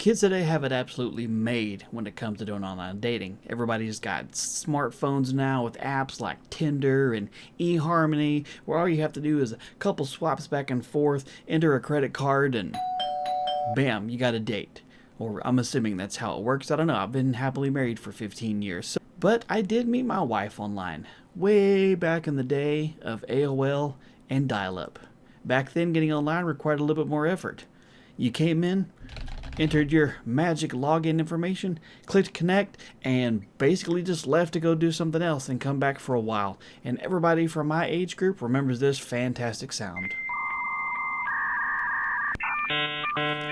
Kids today have it absolutely made when it comes to doing online dating. Everybody's got smartphones now with apps like Tinder and eHarmony, where all you have to do is a couple swaps back and forth, enter a credit card, and bam, you got a date. Or I'm assuming that's how it works. I don't know. I've been happily married for 15 years. But I did meet my wife online, way back in the day of AOL and dial-up. Back then, getting online required a little bit more effort. You came in, entered your magic login information, clicked connect, and basically just left to go do something else and come back for a while. And everybody from my age group remembers this fantastic sound.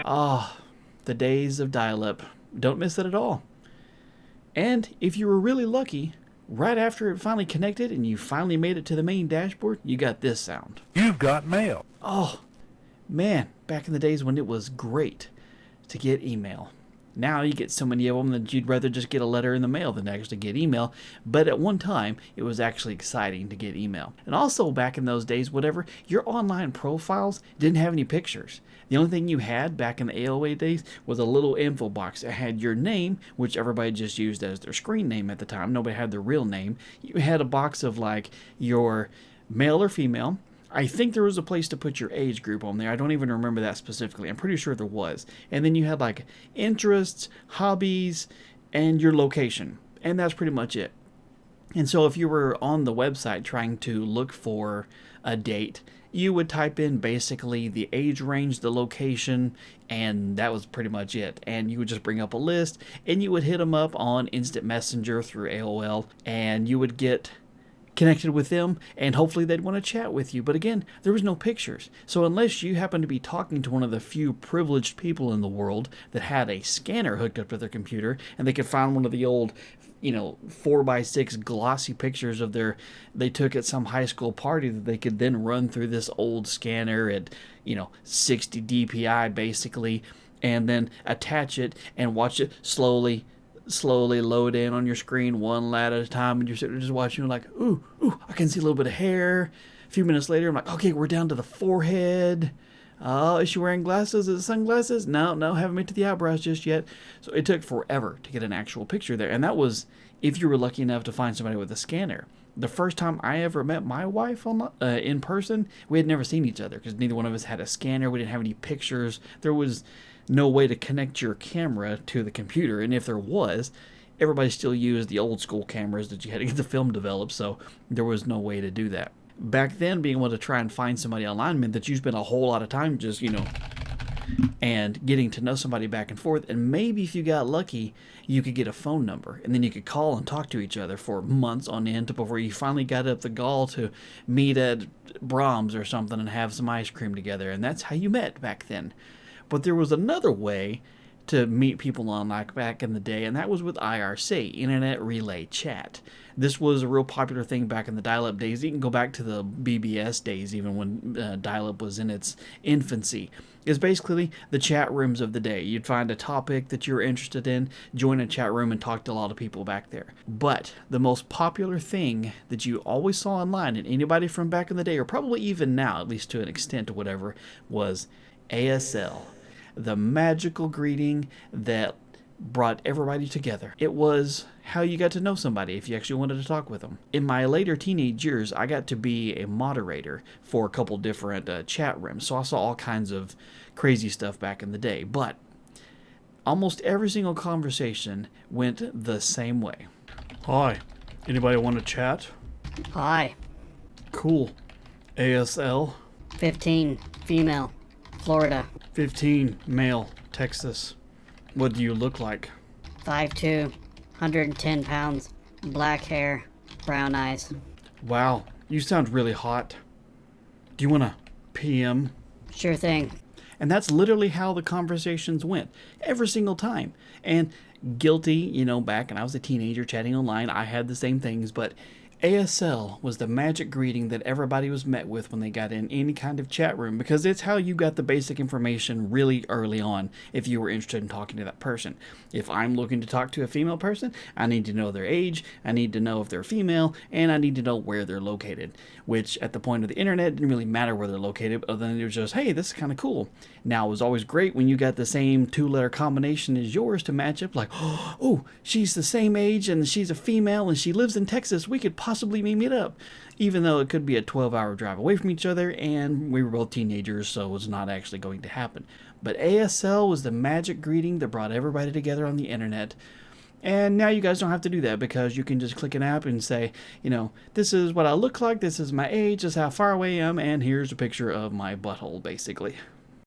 Ah, the days of dial-up. Don't miss it at all. And if you were really lucky, right after it finally connected and you finally made it to the main dashboard, you got this sound. You've got mail. Oh, man, back in the days when it was great to get email. Now you get so many of them that you'd rather just get a letter in the mail than actually get email. But at one time, it was actually exciting to get email. And also back in those days, whatever, your online profiles didn't have any pictures. The only thing you had back in the AOA days was a little info box that had your name, which everybody just used as their screen name at the time. Nobody had their real name. You had a box of like your male or female. I think there was a place to put your age group on there. I don't even remember that specifically. I'm pretty sure there was. And then you had like interests, hobbies, and your location. And that's pretty much it. And so if you were on the website trying to look for a date, you would type in basically the age range, the location, and that was pretty much it. And you would just bring up a list, and you would hit them up on Instant Messenger through AOL, and you would get connected with them, and hopefully they'd want to chat with you. But again, there was no pictures. So unless you happen to be talking to one of the few privileged people in the world that had a scanner hooked up to their computer, and they could find one of the old 4x6 glossy pictures of they took at some high school party that they could then run through this old scanner at 60 DPI basically, and then attach it and watch it slowly load in on your screen one lad at a time, and you're sitting there just watching like, ooh, I can see a little bit of hair. A few minutes later, I'm like, okay, we're down to the forehead. Oh, is she wearing glasses? Is it sunglasses? No, haven't made to the eyebrows just yet. So it took forever to get an actual picture there, and that was if you were lucky enough to find somebody with a scanner. The first time I ever met my wife in person, we had never seen each other because neither one of us had a scanner. We didn't have any pictures. There was no way to connect your camera to the computer, and if there was, everybody still used the old school cameras that you had to get the film developed, so there was no way to do that. Back then, being able to try and find somebody online meant that you spent a whole lot of time just, and getting to know somebody back and forth, and maybe if you got lucky, you could get a phone number, and then you could call and talk to each other for months on end before you finally got up the gall to meet at Brahms or something and have some ice cream together, and that's how you met back then. But there was another way to meet people online back in the day, and that was with IRC, Internet Relay Chat. This was a real popular thing back in the dial-up days. You can go back to the BBS days, even when dial-up was in its infancy. It's basically the chat rooms of the day. You'd find a topic that you're interested in, join a chat room, and talk to a lot of people back there. But the most popular thing that you always saw online, and anybody from back in the day, or probably even now, at least to an extent or whatever, was ASL. The magical greeting that brought everybody together. It was how you got to know somebody if you actually wanted to talk with them. In my later teenage years, I got to be a moderator for a couple different chat rooms, so I saw all kinds of crazy stuff back in the day. But almost every single conversation went the same way. Hi, anybody want to chat? Hi. Cool. ASL? 15, female, Florida. 15, male, Texas. What do you look like? 5'2", 110 pounds, black hair, brown eyes. Wow, you sound really hot. Do you want to PM? Sure thing. And that's literally how the conversations went, every single time. And guilty, back when I was a teenager chatting online, I had the same things, but ASL was the magic greeting that everybody was met with when they got in any kind of chat room, because it's how you got the basic information really early on if you were interested in talking to that person. If I'm looking to talk to a female person, I need to know their age, I need to know if they're female, and I need to know where they're located, which at the point of the internet didn't really matter where they're located, other than it was just, hey, this is kind of cool. Now, it was always great when you got the same two-letter combination as yours to match up, like, oh, she's the same age and she's a female and she lives in Texas, we could possibly meet up, even though it could be a 12-hour drive away from each other and we were both teenagers, so it was not actually going to happen. But ASL was the magic greeting that brought everybody together on the internet. And now you guys don't have to do that, because you can just click an app and say, this is what I look like, this is my age, this is how far away I am, and here's a picture of my butthole, basically.